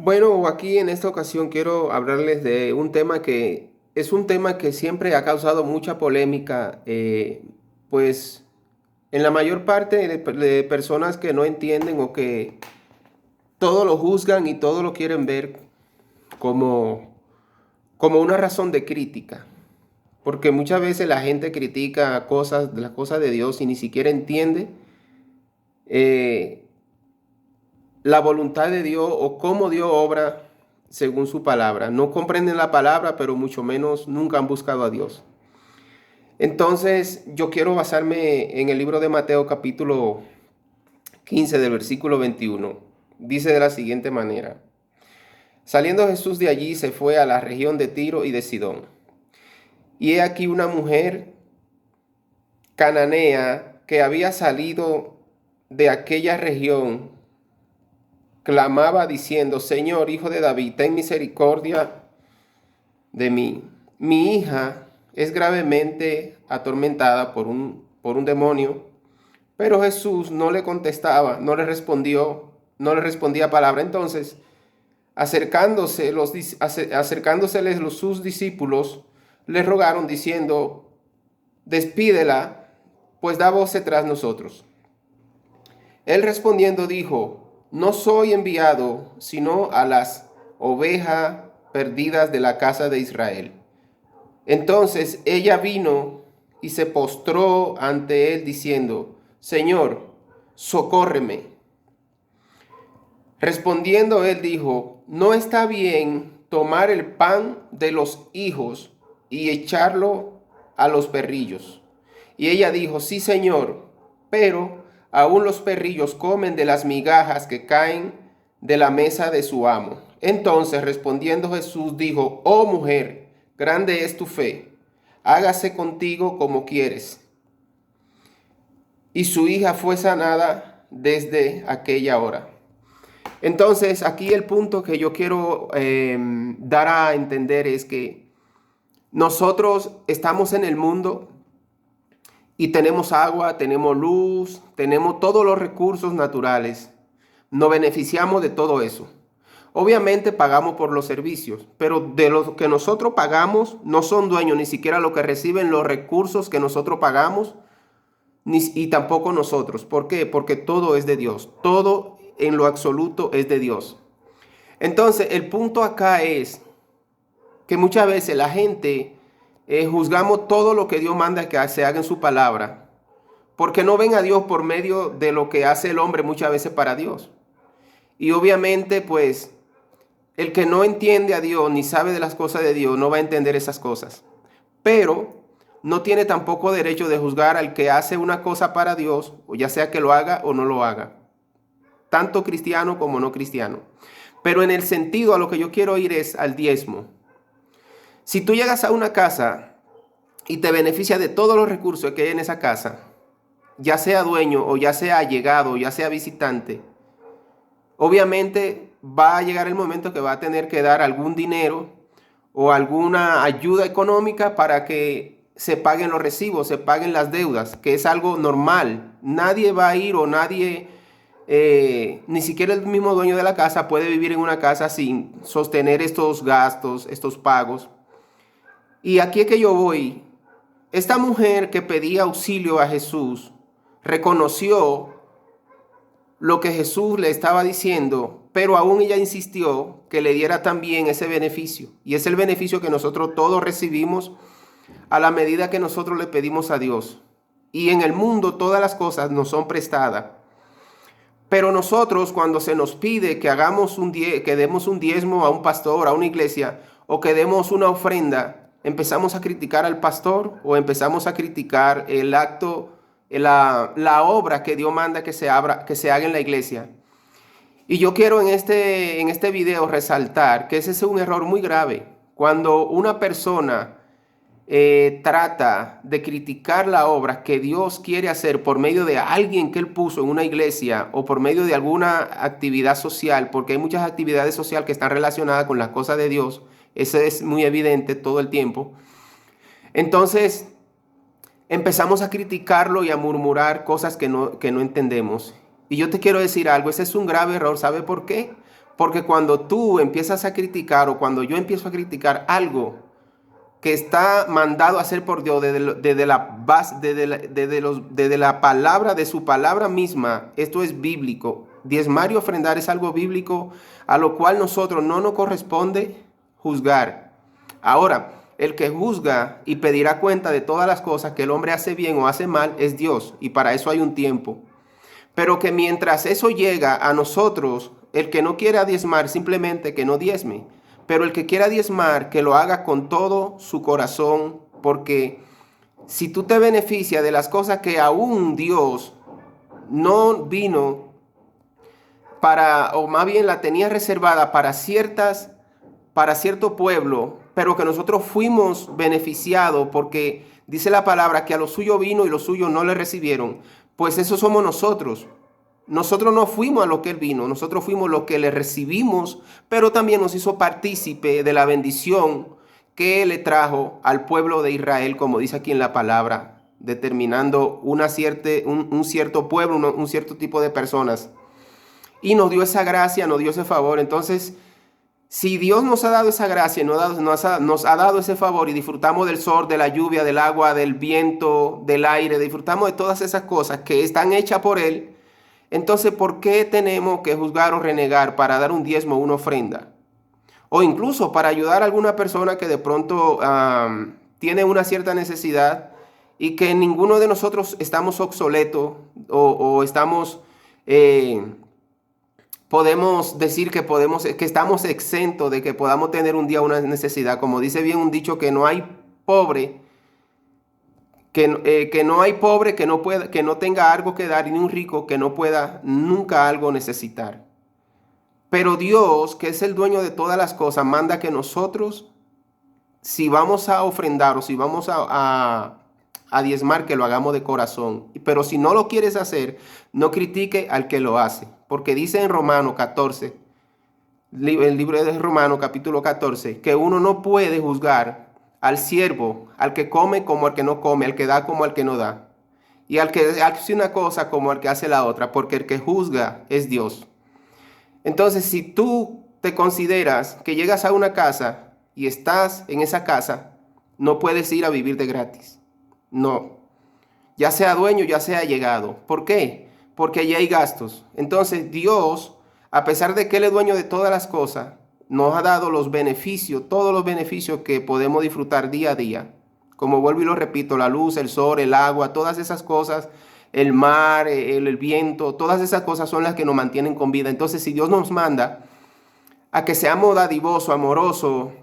Bueno, aquí en esta ocasión quiero hablarles de un tema que es un tema que siempre ha causado mucha polémica, pues en la mayor parte de personas que no entienden o que todo lo juzgan y todo lo quieren ver como, como una razón de crítica. Porque muchas veces la gente critica cosas, las cosas de Dios y ni siquiera entiende eh, la voluntad de Dios o cómo Dios obra según su palabra. No comprenden la palabra, pero mucho menos nunca han buscado a Dios. Entonces, yo quiero basarme en el libro de Mateo capítulo 15 del versículo 21. Dice de la siguiente manera: Saliendo Jesús de allí se fue a la región de Tiro y de Sidón. Y he aquí una mujer cananea que había salido de aquella región clamaba diciendo: Señor, hijo de David, ten misericordia de mí. Mi hija es gravemente atormentada por un demonio. Pero Jesús no le contestaba, no le respondía palabra. Entonces, acercándoseles sus discípulos, le rogaron diciendo: Despídela, pues da voces tras nosotros. Él respondiendo dijo: No soy enviado sino a las ovejas perdidas de la casa de Israel. Entonces ella vino y se postró ante él diciendo: Señor, socórreme. Respondiendo él dijo: No está bien tomar el pan de los hijos y echarlo a los perrillos. Y ella dijo: Sí, Señor, pero aún los perrillos comen de las migajas que caen de la mesa de su amo. Entonces respondiendo Jesús dijo: Oh mujer, grande es tu fe, hágase contigo como quieres. Y su hija fue sanada desde aquella hora. Entonces, aquí el punto que yo quiero dar a entender es que nosotros estamos en el mundo y tenemos agua, tenemos luz, tenemos todos los recursos naturales. Nos beneficiamos de todo eso. Obviamente pagamos por los servicios, pero de lo que nosotros pagamos no son dueños ni siquiera lo que reciben los recursos que nosotros pagamos, y tampoco nosotros. ¿Por qué? Porque todo es de Dios. Todo en lo absoluto es de Dios. Entonces, el punto acá es que muchas veces la gente juzgamos todo lo que Dios manda que se haga en su palabra, porque no ven a Dios por medio de lo que hace el hombre muchas veces para Dios. Y obviamente, pues, el que no entiende a Dios ni sabe de las cosas de Dios no va a entender esas cosas. Pero no tiene tampoco derecho de juzgar al que hace una cosa para Dios, o ya sea que lo haga o no lo haga, tanto cristiano como no cristiano. Pero en el sentido a lo que yo quiero ir es al diezmo. Si tú llegas a una casa y te beneficia de todos los recursos que hay en esa casa, ya sea dueño o ya sea allegado o ya sea visitante, obviamente va a llegar el momento que va a tener que dar algún dinero o alguna ayuda económica para que se paguen los recibos, se paguen las deudas, que es algo normal. Nadie va a ir o nadie, ni siquiera el mismo dueño de la casa puede vivir en una casa sin sostener estos gastos, estos pagos. Y aquí es que yo voy. Esta mujer que pedía auxilio a Jesús reconoció lo que Jesús le estaba diciendo, pero aún ella insistió que le diera también ese beneficio. Y es el beneficio que nosotros todos recibimos a la medida que nosotros le pedimos a Dios. Y en el mundo todas las cosas nos son prestadas. Pero nosotros, cuando se nos pide que que demos un diezmo a un pastor, a una iglesia, o que demos una ofrenda, empezamos a criticar al pastor o empezamos a criticar el acto, la obra que Dios manda que se haga en la iglesia. Y yo quiero en este video resaltar que ese es un error muy grave. Cuando una persona trata de criticar la obra que Dios quiere hacer por medio de alguien que Él puso en una iglesia o por medio de alguna actividad social, porque hay muchas actividades sociales que están relacionadas con las cosas de Dios, eso es muy evidente todo el tiempo. Entonces empezamos a criticarlo y a murmurar cosas que no entendemos. Y yo te quiero decir algo, ese es un grave error. ¿Sabe por qué? Porque cuando tú empiezas a criticar o cuando yo empiezo a criticar algo que está mandado a hacer por Dios desde la base, desde la palabra, de su palabra misma, esto es bíblico. Diezmar y ofrendar es algo bíblico a lo cual nosotros no nos corresponde juzgar. Ahora, el que juzga y pedirá cuenta de todas las cosas que el hombre hace bien o hace mal es Dios, y para eso hay un tiempo. Pero que mientras eso llega a nosotros, el que no quiera diezmar, simplemente que no diezme. Pero el que quiera diezmar, que lo haga con todo su corazón, porque si tú te beneficias de las cosas que aún Dios no vino para, o más bien la tenía reservada para cierto pueblo, pero que nosotros fuimos beneficiados porque dice la palabra que a lo suyo vino y los suyos no le recibieron, pues eso somos nosotros. Nosotros no fuimos a lo que Él vino, nosotros fuimos lo que le recibimos, pero también nos hizo partícipe de la bendición que Él le trajo al pueblo de Israel, como dice aquí en la palabra, determinando un cierto pueblo, un cierto tipo de personas. Y nos dio esa gracia, nos dio ese favor. Entonces, si Dios nos ha dado esa gracia, nos ha dado ese favor y disfrutamos del sol, de la lluvia, del agua, del viento, del aire, disfrutamos de todas esas cosas que están hechas por Él, entonces, ¿por qué tenemos que juzgar o renegar para dar un diezmo o una ofrenda? O incluso para ayudar a alguna persona que de pronto tiene una cierta necesidad y que ninguno de nosotros estamos obsoletos o estamos, podemos decir que estamos exentos de que podamos tener un día una necesidad. Como dice bien un dicho, que no hay pobre que no hay pobre que no tenga algo que dar, y ni un rico que no pueda nunca algo necesitar. Pero Dios, que es el dueño de todas las cosas, manda que nosotros, si vamos a ofrendar o si vamos a diezmar, que lo hagamos de corazón. Pero si no lo quieres hacer, no critique al que lo hace. Porque dice en Romano 14, el libro de Romano capítulo 14, que uno no puede juzgar al siervo, al que come como al que no come, al que da como al que no da, y al que hace una cosa como al que hace la otra, porque el que juzga es Dios. Entonces, si tú te consideras que llegas a una casa y estás en esa casa, no puedes ir a vivir de gratis. No. Ya sea dueño, ya sea llegado. ¿Por qué? Porque allí hay gastos. Entonces, Dios, a pesar de que Él es dueño de todas las cosas, nos ha dado los beneficios, todos los beneficios que podemos disfrutar día a día. Como vuelvo y lo repito, la luz, el sol, el agua, todas esas cosas, el mar, el viento, todas esas cosas son las que nos mantienen con vida. Entonces, si Dios nos manda a que seamos dadivosos, amorosos,